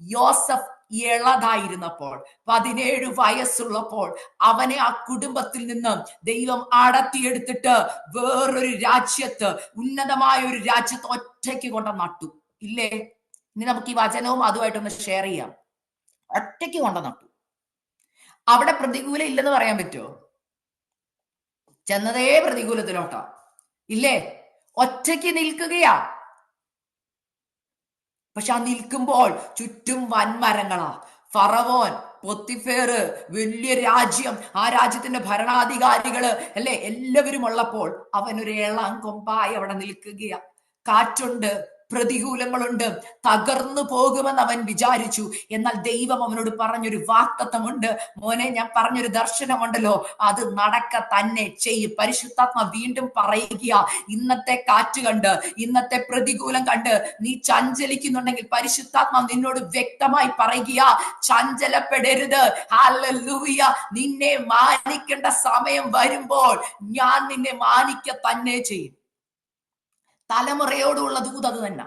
യോസഫ് ഇളതായിരുന്നപ്പോൾ 17 വയസ്സുള്ളപ്പോൾ അവനെ ആ കുടുംബത്തിൽ നിന്ന് ദൈവം അടർത്തിയെടുത്തിട്ട് വേറൊരു രാജ്യത്ത്, ഉന്നതമായ ഒരു രാജ്യത്ത് ഒറ്റയ്ക്ക് കൊണ്ട് നട്ടു. ഇല്ലേ? ഇനി നമുക്ക് ഈ വചനവും അതുമായിട്ടൊന്ന് ഷെയർ ചെയ്യാം. ഒറ്റയ്ക്ക് കൊണ്ട് നട്ടു. അവിടെ പ്രതികൂലം ഇല്ലെന്ന് പറയാൻ പറ്റുമോ? ചെന്നതേ പ്രതികൂലത്തിലോട്ടാ. ഇല്ലേ? ഒറ്റയ്ക്ക് നിൽക്കുകയാ. പക്ഷെ ആ നിൽക്കുമ്പോൾ ചുറ്റും വൻമരങ്ങളാ. ഫറവോൻ, പൊത്തിഫേറ്, വലിയ രാജ്യം, ആ രാജ്യത്തിന്റെ ഭരണാധികാരികള് അല്ലെ, എല്ലാവരും ഉള്ളപ്പോൾ അവൻ ഒരു ഇളം കൊമ്പായി അവിടെ നിൽക്കുകയാ. കാറ്റുണ്ട്, പ്രതികൂലങ്ങളുണ്ട്, തകർന്നു പോകുമെന്ന് അവൻ വിചാരിച്ചു. എന്നാൽ ദൈവം അവനോട് പറഞ്ഞൊരു വാഗ്ദത്തമുണ്ട്. മോനെ, ഞാൻ പറഞ്ഞൊരു ദർശനമുണ്ടല്ലോ, അത് നടക്ക തന്നെ ചെയ്യും. പരിശുദ്ധാത്മ വീണ്ടും പറയുക, ഇന്നത്തെ കാറ്റ് കണ്ട്, ഇന്നത്തെ പ്രതികൂലം കണ്ട് നീ ചഞ്ചലിക്കുന്നുണ്ടെങ്കിൽ പരിശുദ്ധാത്മ നിന്നോട് വ്യക്തമായി പറയുക, ചഞ്ചലപ്പെടരുത്. ഹല്ലേലൂയ. നിന്നെ മാനിക്കേണ്ട സമയം വരുമ്പോൾ ഞാൻ നിന്നെ മാനിക്ക തന്നെ ചെയ്യും. തലമുറയോടുള്ള ദൂത് അത് തന്നെ.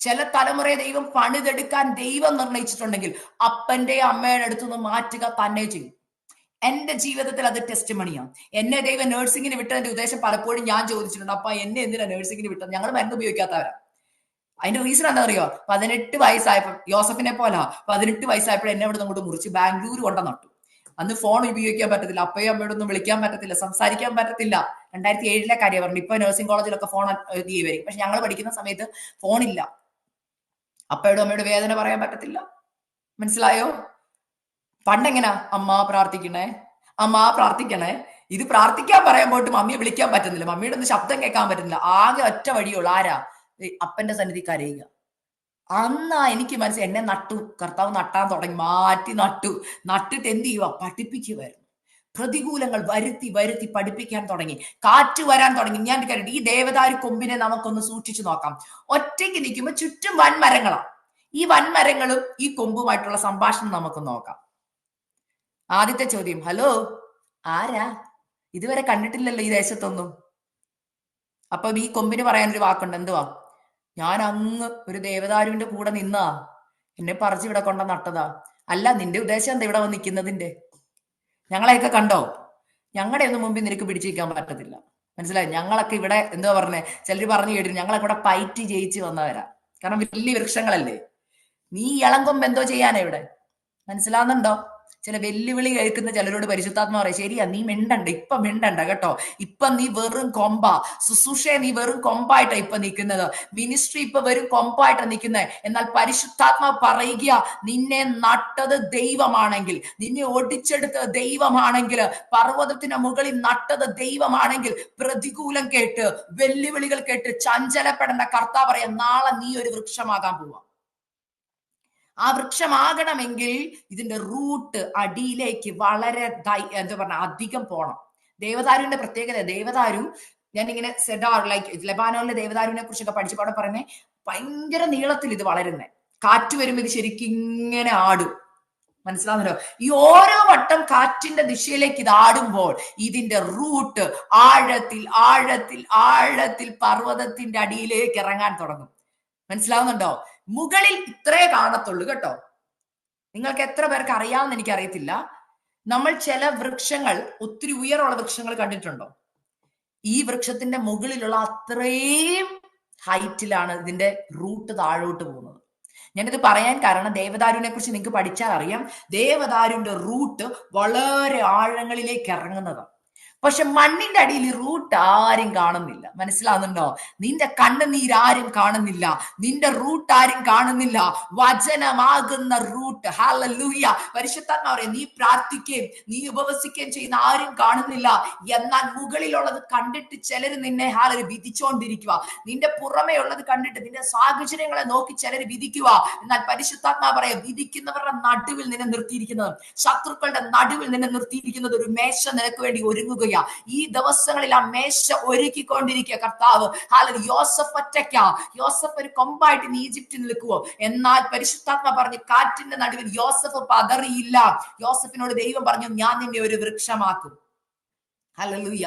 ചില തലമുറയെ ദൈവം പണിതെടുക്കാൻ ദൈവം നിർണയിച്ചിട്ടുണ്ടെങ്കിൽ അപ്പന്റെ അമ്മയുടെ അടുത്തുനിന്ന് മാറ്റുക തന്നെ ചെയ്യും. എന്റെ ജീവിതത്തിൽ അത് ടെസ്റ്റ് മണിയാണ്. എന്നെ ദൈവം നഴ്സിംഗിന് വിട്ടതിന്റെ ഉദ്ദേശം പലപ്പോഴും ഞാൻ ചോദിച്ചിട്ടുണ്ട്, അപ്പ എന്നെ എന്തിനാ നഴ്സിംഗിന് വിട്ടത്? ഞങ്ങൾ മരുന്ന് ഉപയോഗിക്കാത്തവരാ. അതിന്റെ റീസൺ എന്താ അറിയോ? 18 വയസ്സായപ്പോ, യോസഫിനെ പോലെ 18 വയസ്സായപ്പോൾ എന്നെ അവിടെ അങ്ങോട്ട് മുറിച്ച് ബാംഗ്ലൂർ കൊണ്ട നട്ടു. അന്ന് ഫോൺ ഉപയോഗിക്കാൻ പറ്റത്തില്ല, അപ്പയും അമ്മയോടൊന്നും വിളിക്കാൻ പറ്റത്തില്ല, സംസാരിക്കാൻ പറ്റത്തില്ല. 2007 കാര്യം പറഞ്ഞു. ഇപ്പൊ നഴ്സിംഗ് കോളേജിലൊക്കെ ഫോൺ വരും. പക്ഷെ ഞങ്ങൾ പഠിക്കുന്ന സമയത്ത് ഫോണില്ല. അപ്പയോടും അമ്മയോട് വേദന പറയാൻ പറ്റത്തില്ല. മനസ്സിലായോ? പണ്ടെങ്ങനാ? അമ്മ പ്രാർത്ഥിക്കണേ, അമ്മ പ്രാർത്ഥിക്കണേ. ഇത് പ്രാർത്ഥിക്കാൻ പറയാൻ പോയിട്ട് മമ്മിയെ വിളിക്കാൻ പറ്റുന്നില്ല, മമ്മിയുടെ ഒന്ന് ശബ്ദം കേൾക്കാൻ പറ്റുന്നില്ല. ആകെ ഒറ്റ വഴിയുള്ളൂ. ആരാ? അപ്പന്റെ സന്നിധി കരയുക. അന്നാ എനിക്ക് മനസ്സിലായി, എന്നെ നട്ടു, കർത്താവ് നട്ടാൻ തുടങ്ങി, മാറ്റി നട്ടു. നട്ടിട്ട് എന്ത് ചെയ്യുക? പഠിപ്പിക്കുമായിരുന്നു. പ്രതികൂലങ്ങൾ വരുത്തി വരുത്തി പഠിപ്പിക്കാൻ തുടങ്ങി. കാറ്റ് വരാൻ തുടങ്ങി. ഞാൻ കരുതി ഈ ദേവദാരു കൊമ്പിനെ നമുക്കൊന്ന് സൂക്ഷിച്ചു നോക്കാം. ഒറ്റയ്ക്ക് നിൽക്കുമ്പോൾ ചുറ്റും വൻമരങ്ങളാണ്. ഈ വൻമരങ്ങളും ഈ കൊമ്പുമായിട്ടുള്ള സംഭാഷണം നമുക്ക് നോക്കാം. ആദ്യത്തെ ചോദ്യം, ഹലോ, ആരാ? ഇതുവരെ കണ്ടിട്ടില്ലല്ലോ ഈ ദേശത്തൊന്നും. അപ്പൊ ഈ കൊമ്പിന് പറയാനൊരു വാക്കുണ്ട്. എന്തുവാ? ഞാൻ അങ്ങ് ഒരു ദേവദാരുവിന്റെ കൂടെ നിന്നാ, എന്നെ പറിച്ച് ഇവിടെ കൊണ്ട നട്ടതാ. അല്ല, നിന്റെ ഉദ്ദേശം എന്താ ഇവിടെ വന്ന് നിൽക്കുന്നതിന്റെ? ഞങ്ങളെയൊക്കെ കണ്ടോ? ഞങ്ങളുടെ ഒന്നും മുമ്പിൽ നിനക്ക് പിടിച്ചിരിക്കാൻ പറ്റത്തില്ല. മനസ്സിലായി? ഞങ്ങളൊക്കെ ഇവിടെ എന്തുവാ പറഞ്ഞേ? ചിലർ പറഞ്ഞു കേട്ടിരുന്നു, ഞങ്ങളൊക്കെ ഇവിടെ പയറ്റി ജയിച്ച് വന്നവരാ. കാരണം വലിയ വൃക്ഷങ്ങളല്ലേ. നീ ഇളങ്കൊമ്പ് എന്തോ ചെയ്യാനാ ഇവിടെ? മനസ്സിലാവുന്നുണ്ടോ? ചില വെല്ലുവിളി കേൾക്കുന്ന ചിലരോട് പരിശുദ്ധാത്മ പറയും, ശരിയാ, നീ മിണ്ടണ്ട, ഇപ്പൊ മിണ്ടണ്ട കേട്ടോ. ഇപ്പൊ നീ വെറും കൊമ്പ. ശുശ്രൂഷയെ നീ വെറും കൊമ്പായിട്ടാ ഇപ്പൊ നിൽക്കുന്നത്. മിനിസ്ട്രി ഇപ്പൊ വെറും കൊമ്പായിട്ടാ നിൽക്കുന്നത്. എന്നാൽ പരിശുദ്ധാത്മ പറയുക, നിന്നെ നട്ടത് ദൈവമാണെങ്കിൽ, നിന്നെ ഒടിച്ചെടുത്തത് ദൈവമാണെങ്കിൽ, പർവ്വതത്തിന് മുകളിൽ നട്ടത് ദൈവമാണെങ്കിൽ, പ്രതികൂലം കേട്ട്, വെല്ലുവിളികൾ കേട്ട് ചഞ്ചലപ്പെടേണ്ട. കർത്താവ് പറയാം, നാളെ നീ ഒരു വൃക്ഷമാകാൻ പോവാ. ആ വൃക്ഷമാകണമെങ്കിൽ ഇതിന്റെ റൂട്ട് അടിയിലേക്ക് വളരെ എന്താ പറഞ്ഞ അധികം പോണം. ദേവദാരുവിന്റെ പ്രത്യേകത, ദേവദാരു, ഞാനിങ്ങനെ സെഡാർ ലൈക്ക് ലെബാനോണിലെ ദേവദാരുവിനെ കുറിച്ചൊക്കെ പഠിച്ചപ്പോൾ അവിടെ പറയുന്നത്, ഭയങ്കര നീളത്തിൽ ഇത് വളരുന്നേ. കാറ്റ് വരുമ്പോൾ ഇത് ശരിക്കും ഇങ്ങനെ ആടും. മനസ്സിലാവുന്നല്ലോ? ഈ ഓരോ വട്ടം കാറ്റിന്റെ ദിശയിലേക്ക് ഇത് ആടുമ്പോൾ ഇതിന്റെ റൂട്ട് ആഴത്തിൽ ആഴത്തിൽ ആഴത്തിൽ പർവ്വതത്തിന്റെ അടിയിലേക്ക് ഇറങ്ങാൻ തുടങ്ങും. മനസ്സിലാവുന്നുണ്ടോ? മുകളിൽ ഇത്രേ കാണത്തുള്ളൂ കേട്ടോ. നിങ്ങൾക്ക് എത്ര പേർക്ക് അറിയാമെന്ന് എനിക്കറിയത്തില്ല. നമ്മൾ ചില വൃക്ഷങ്ങൾ, ഒത്തിരി ഉയരമുള്ള വൃക്ഷങ്ങൾ കണ്ടിട്ടുണ്ടോ? ഈ വൃക്ഷത്തിന്റെ മുകളിലുള്ള അത്രയും ഹൈറ്റിലാണ് ഇതിന്റെ റൂട്ട് താഴോട്ട് പോകുന്നത്. ഞാനിത് പറയാൻ കാരണം, ദേവദാരുവിനെ കുറിച്ച് നിങ്ങൾക്ക് പഠിച്ചാൽ അറിയാം, ദേവദാരുവിന്റെ റൂട്ട് വളരെ ആഴങ്ങളിലേക്ക് ഇറങ്ങുന്നതാണ്. പക്ഷെ മണ്ണിന്റെ അടിയിൽ റൂട്ട് ആരും കാണുന്നില്ല. മനസ്സിലാവുന്നുണ്ടോ? നിന്റെ കണ്ണുനീരാരും കാണുന്നില്ല, നിന്റെ റൂട്ട് ആരും കാണുന്നില്ല. വചനമാകുന്ന റൂട്ട്. ഹല്ലേലൂയ. പരിശുദ്ധാത്മാ പറയും, നീ പ്രാർത്ഥിക്കുകയും നീ ഉപവസിക്കുകയും ചെയ്യുന്ന ആരും കാണുന്നില്ല. എന്നാൽ മുകളിലുള്ളത് കണ്ടിട്ട് ചിലർ നിന്നെ വിധിച്ചുകൊണ്ടിരിക്കുക. നിന്റെ പുറമേ ഉള്ളത് കണ്ടിട്ട് നിന്റെ സാഹചര്യങ്ങളെ നോക്കി ചിലർ വിധിക്കുക. എന്നാൽ പരിശുദ്ധാത്മാ പറയാം, വിധിക്കുന്നവരുടെ നടുവിൽ നിന്നെ നിർത്തിയിരിക്കുന്നത്, ശത്രുക്കളുടെ നടുവിൽ നിന്നെ നിർത്തിയിരിക്കുന്നത് ഒരു മേശ നിനക്ക് വേണ്ടി ഒരുങ്ങുകയാണ്. ഈ ദിവസങ്ങളിൽ ആ മേശ ഒരുക്കിക്കൊണ്ടിരിക്കുക കർത്താവ്. യോസഫ് ഒറ്റയ്ക്ക. യോസഫ് ഒരു കൊമ്പായിട്ട് ഈജിപ്തിൽ നിൽക്കുവോ? എന്നാൽ പരിശുദ്ധാത്മ പറഞ്ഞു, കാറ്റിന്റെ നടുവിൽ യോസഫ് പതറിയില്ല. യോസഫിനോട് ദൈവം പറഞ്ഞു, ഞാൻ നിന്നെ ഒരു വൃക്ഷമാക്കും. ഹല്ലേലൂയ.